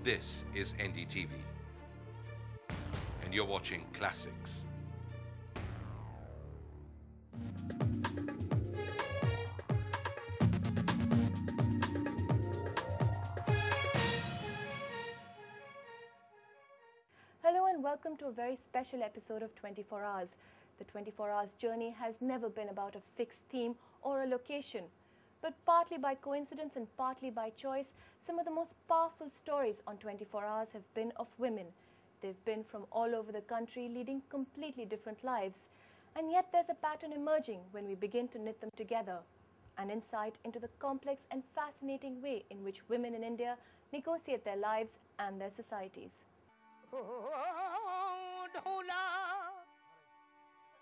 This is NDTV, and you're watching Classics. Hello and welcome to a very special episode of 24 Hours. The 24 Hours journey has never been about a fixed theme or a location. But partly by coincidence and partly by choice, some of the most powerful stories on 24 Hours have been of women. They've been from all over the country, leading completely different lives. And yet there's a pattern emerging when we begin to knit them together. An insight into the complex and fascinating way in which women in India negotiate their lives and their societies. ढोला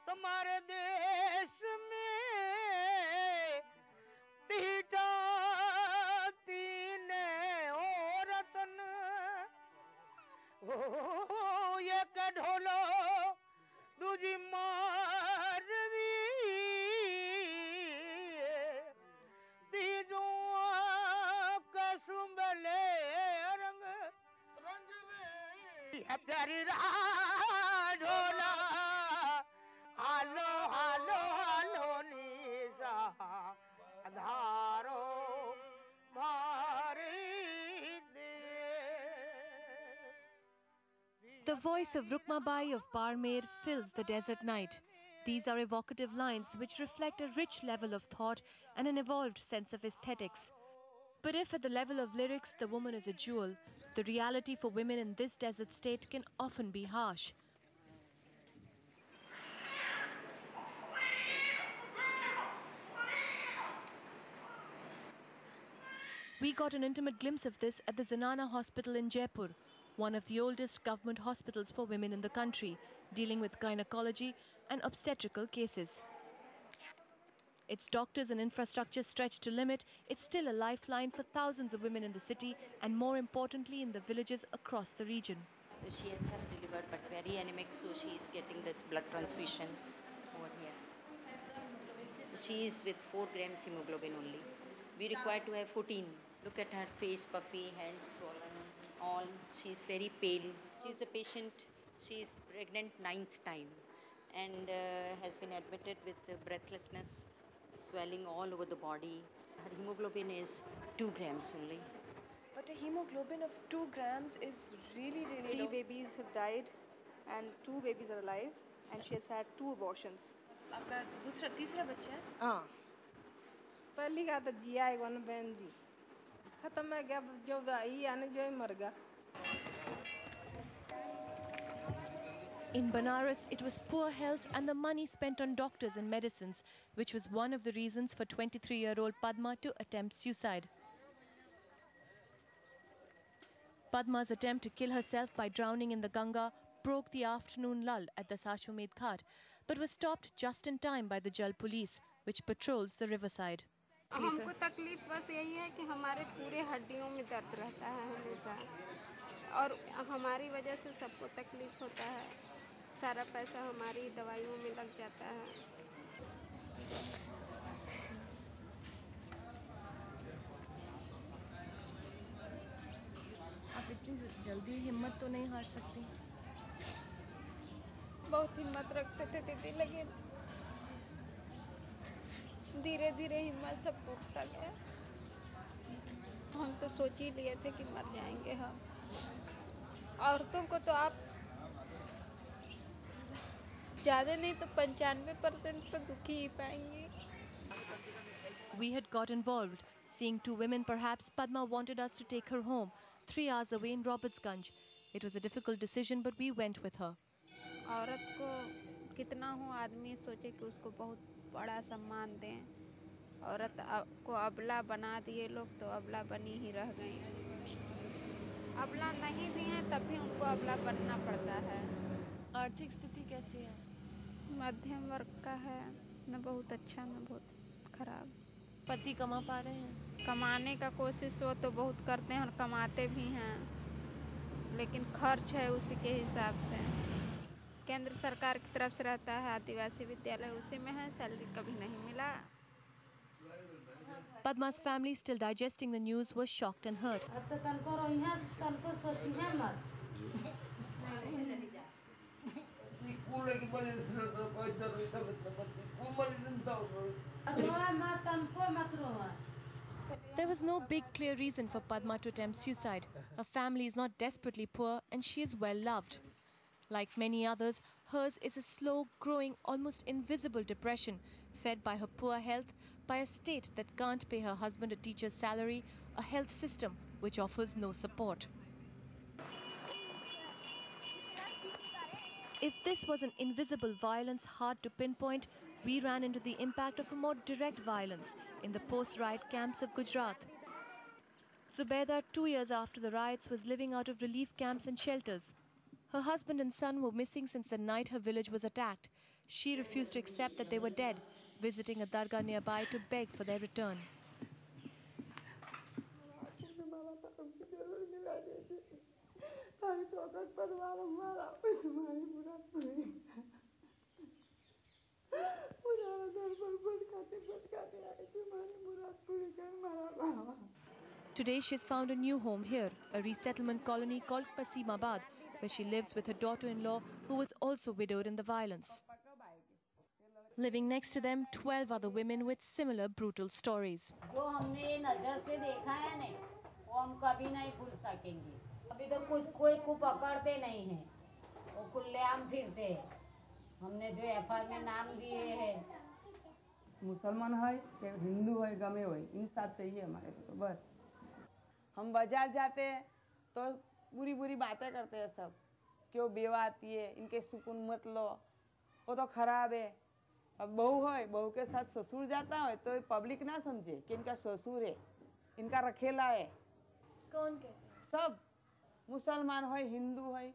तुम्हारे देश में तीटा तीने औरतन ये के ढोलो दूजी मारवी तीजो कसुंबले रंग प्यारी ढोला हालो हालो हालो निशा धारो मारी दे. The voice of Rukmabai of Barmer fills the desert night. These are evocative lines which reflect a rich level of thought and an evolved sense of aesthetics. But if at the level of lyrics the woman is a jewel, the reality for women in this desert state can often be harsh. We got an intimate glimpse of this at the Zanana Hospital in Jaipur, one of the oldest government hospitals for women in the country, dealing with gynecology and obstetrical cases. Its doctors and infrastructure stretched to limit, it's still a lifeline for thousands of women in the city and more importantly in the villages across the region. She has just delivered but very anemic, so she is getting this blood transfusion over here. She is with 4 grams hemoglobin only. We require to have 14. Look at her face, puffy, hands swollen, all. She is very pale. She is a patient. She is pregnant 9th time and has been admitted with breathlessness, swelling all over the body. Her hemoglobin is 2 grams only. But a hemoglobin of 2 grams is really 3 babies have died and 2 babies are alive and she has had 2 abortions. आपका तीसरा बच्चा है? हाँ, पहली का तो जिया है one बहन जी, खत्म है क्या जो आई आने जो मर गया. In Banaras, it was poor health and the money spent on doctors and medicines, which was one of the reasons for 23-year-old Padma to attempt suicide. Padma's attempt to kill herself by drowning in the Ganga broke the afternoon lull at the Sashwamedh Ghat, but was stopped just in time by the Jal Police, which patrols the riverside. हमको तकलीफ बस यही है कि हमारे पूरे हड्डियों में दर्द रहता है हमेशा और हमारी वजह से सबको तकलीफ होता है. सारा पैसा हमारी दवाइयों में लग जाता है. आप इतनी जल्दी हिम्मत तो नहीं हार सकती. बहुत हिम्मत रखते थे दीदी, लेकिन धीरे धीरे हिम्मत सब टूटता गया. हम तो सोच ही लिए थे कि मर जाएंगे हम. औरतों को तो आप ज़्यादा नहीं तो 95% तो दुखी ही पाएंगी. We had got involved. Seeing 2 women, perhaps Padma wanted us to take her home, 3 hours away in Robertsganj. It was a difficult decision, but we went with her. औरत को कितना हो आदमी सोचे कि उसको बहुत बड़ा सम्मान दें. औरत को अबला बना दिए लोग, तो अबला बनी ही रह गई. अबला नहीं भी हैं तब भी उनको अबला बनना पड़ता है. आर्थिक स्थिति कैसी है? मध्यम वर्ग का है, न बहुत अच्छा न बहुत खराब. पति कमा पा रहे हैं? कमाने का कोशिश वो तो बहुत करते हैं और कमाते भी हैं, लेकिन खर्च है उसी के हिसाब से. केंद्र सरकार की तरफ से रहता है आदिवासी विद्यालय, उसी में है, सैलरी कभी नहीं मिला. Padma's family, still digesting the news, was shocked and hurt. तनको सोचिए मत रोआ मत तनको मत रोआ There was no big clear reason for Padma to attempt suicide. Her family is not desperately poor and she is well loved. Like many others, hers is a slow, growing, almost invisible depression fed by her poor health, by a state that can't pay her husband a teacher's salary, a health system which offers no support. If this was an invisible violence hard to pinpoint, we ran into the impact of a more direct violence in the post-riot camps of Gujarat. Zubaida, 2 years after the riots, was living out of relief camps and shelters. Her husband and son were missing since the night her village was attacked. She refused to accept that they were dead, visiting a dargah nearby to beg for their return. Today she has found a new home here, a resettlement colony called Qasimabad, where she lives with her daughter-in-law who was also widowed in the violence. Living next to them, 12 other women with similar brutal stories. जो हमने ये नजर से देखा है ने वो हम कभी नहीं भूल सकेंगे अभी तो कोई को पकड़ते नहीं है वो खुलेआम फिरते हैं हमने जो एफआईआर में नाम दिए हैं मुसलमान है कि हिंदू है गमे हो इंसाफ चाहिए हमारे को तो बस हम बाजार जाते हैं तो बुरी बुरी बातें करते हैं सब क्यों बेवा आती है इनके सुकून मत लो वो तो खराब है अब बहू है बहू के साथ ससुर जाता है तो पब्लिक ना समझे कि इनका ससुर है इनका रखेला है कौन कहते हैं? सब मुसलमान है हिंदू है